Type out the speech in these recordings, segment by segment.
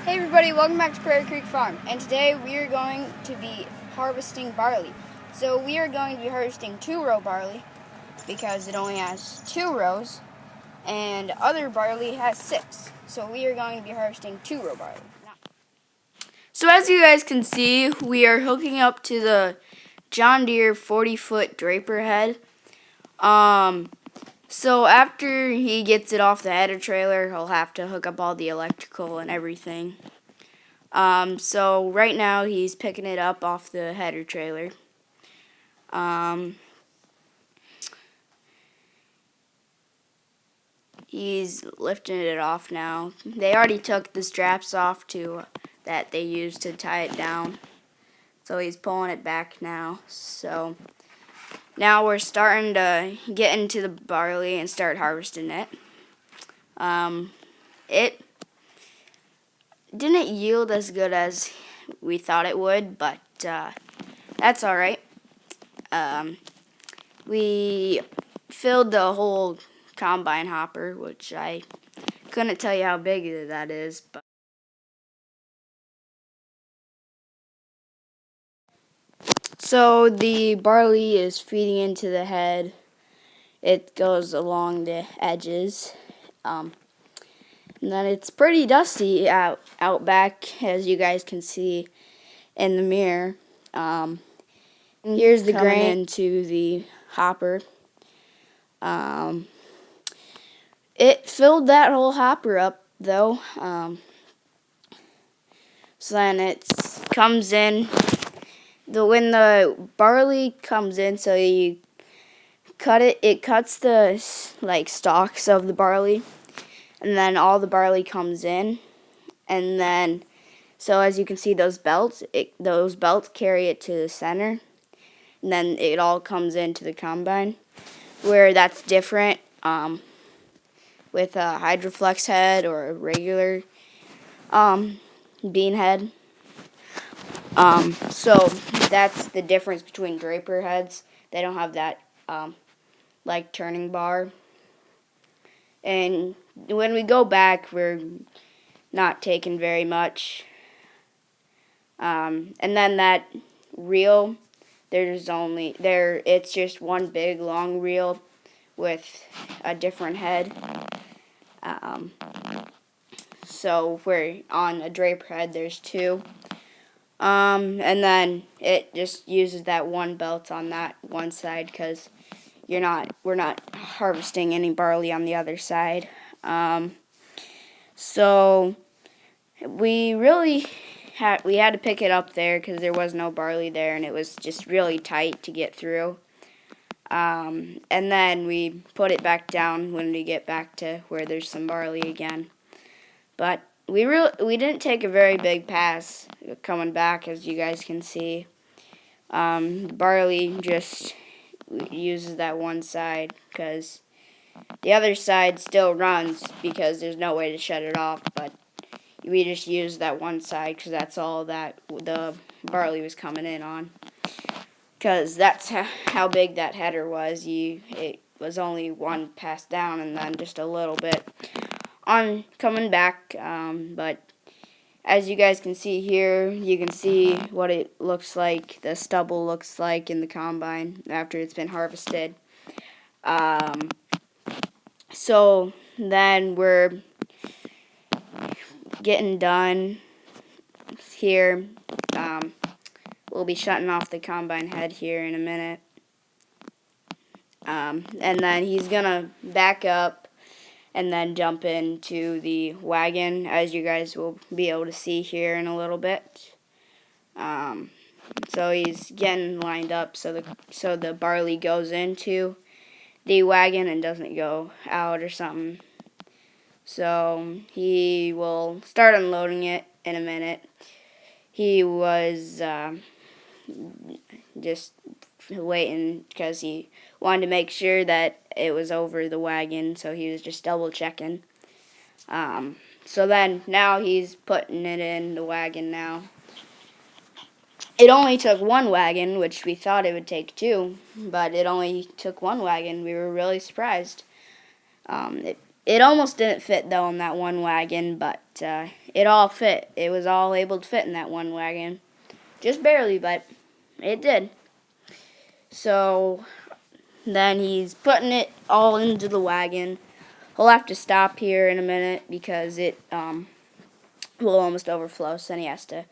Hey everybody, welcome back to Prairie Creek Farm, and today we are going to be harvesting barley. So we are going to be harvesting 2-row barley because it only has 2 rows, and other barley has 6. So we are going to be harvesting 2-row barley. So as you guys can see, we are hooking up to the John Deere 40-foot draper head. So after he gets it off the header trailer, he'll have to hook up all the electrical and everything. So right now he's picking it up off the header trailer. He's lifting it off now. They already took the straps off that they used to tie it down. So he's pulling it back now. So now we're starting to get into the barley and start harvesting it. It didn't yield as good as we thought it would, but that's alright. We filled the whole combine hopper, which I couldn't tell you how big that is, but so the barley is feeding into the head. It goes along the edges. And then it's pretty dusty out back, as you guys can see in the mirror. Here's the grain into the hopper. It filled that whole hopper up, though. So then it comes in. When the barley comes in, so you cut it. It cuts the stalks of the barley, and then all the barley comes in, and then so as you can see, those belts carry it to the center, and then it all comes into the combine, where that's different with a hydroflex head or a regular bean head. So that's the difference between draper heads. They don't have that turning bar. And when we go back, we're not taking very much. And then that reel, it's just one big long reel with a different head. So we're on a draper head, there's 2. And then it just uses that one belt on that one side because we're not harvesting any barley on the other side. So we had to pick it up there because there was no barley there, and it was just really tight to get through. And then we put it back down when we get back to where there's some barley again. But we didn't take a very big pass coming back, as you guys can see. Barley just uses that one side because the other side still runs because there's no way to shut it off, but we just used that one side because that's all that the barley was coming in on, because that's how big that header was. It was only one pass down and then just a little bit on coming back, but as you guys can see here, you can see what it looks like, the stubble looks like in the combine after it's been harvested. So then we're getting done here. We'll be shutting off the combine head here in a minute. And then he's gonna back up and then jump into the wagon, as you guys will be able to see here in a little bit. So he's getting lined up so the barley goes into the wagon and doesn't go out or something. So he will start unloading it in a minute. He was just waiting because he wanted to make sure that it was over the wagon, so he was just double checking. So then now he's putting it in the wagon now. It only took one wagon, which we thought it would take 2, but it only took one wagon. We were really surprised. It almost didn't fit though in that one wagon, but it all fit. It was all able to fit in that one wagon. Just barely, but it did. So then he's putting it all into the wagon. He'll have to stop here in a minute because it will almost overflow. So then he has to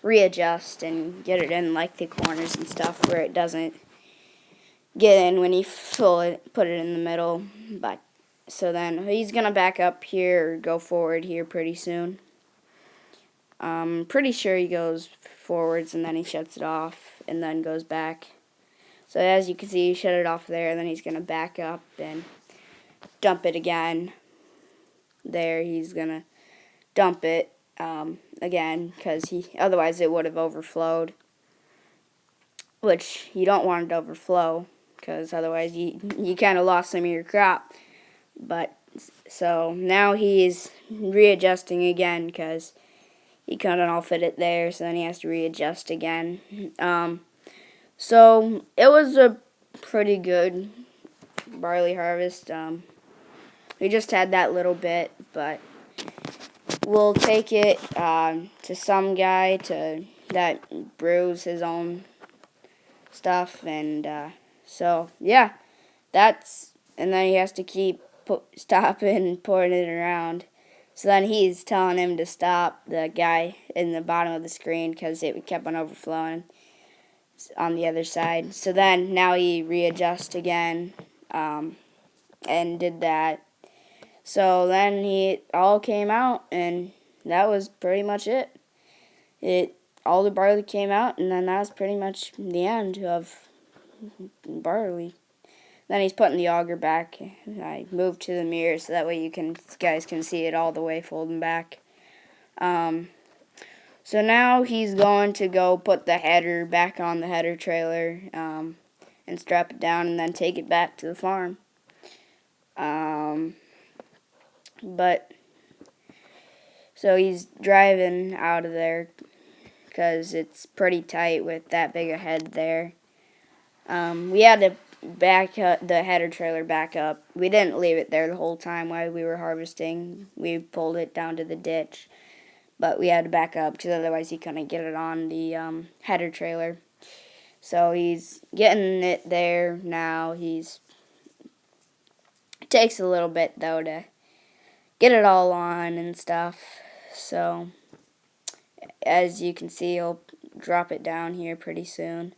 readjust and get it in like the corners and stuff where it doesn't get in when you put it in the middle. But so then he's gonna back up here or go forward here pretty soon. Pretty sure he goes forwards and then he shuts it off and then goes back. So as you can see, he shut it off there, and then he's gonna back up and dump it again. There, he's gonna dump it again because otherwise it would have overflowed, which you don't want it to overflow because otherwise you kind of lost some of your crop. But so now he's readjusting again because he couldn't all fit it there, so then he has to readjust again. So it was a pretty good barley harvest. We just had that little bit, but we'll take it to some guy that brews his own stuff, and so yeah, and then he has to keep stopping and pouring it around. So then he's telling him to stop, the guy in the bottom of the screen, because it kept on overflowing on the other side. So then now he readjusts again and did that. So then it all came out, and that was pretty much it. All the barley came out, and then that was pretty much the end of barley. Then he's putting the auger back. I moved to the mirror so that way you guys can see it all the way folding back. So now he's going to go put the header back on the header trailer and strap it down and then take it back to the farm. But so he's driving out of there because it's pretty tight with that big a head there. We had to back the header trailer back up. We didn't leave it there the whole time while we were harvesting. We pulled it down to the ditch, but we had to back up because otherwise he couldn't get it on the header trailer. So he's getting it there now. It takes a little bit though to get it all on and stuff. So as you can see, he'll drop it down here pretty soon.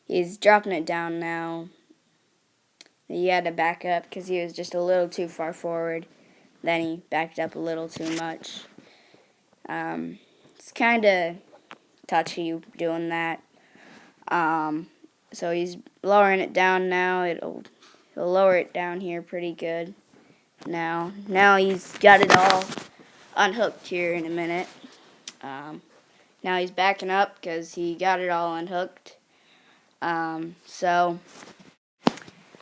He's dropping it down now. He had to back up because he was just a little too far forward. Then he backed up a little too much. It's kind of touchy doing that. So he's lowering it down now. He'll lower it down here pretty good now. Now he's got it all unhooked here in a minute. Now he's backing up because he got it all unhooked. So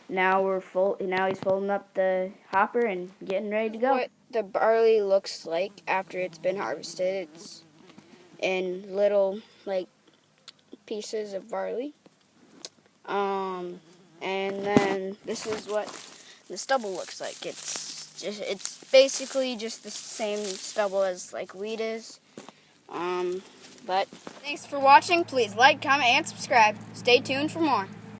now he's folding up the hopper and getting ready to go. What the barley looks like after it's been harvested. It's in little pieces of barley. And then this is what the stubble looks like. It's basically just the same stubble as wheat is. But thanks for watching. Please like, comment, and subscribe. Stay tuned for more.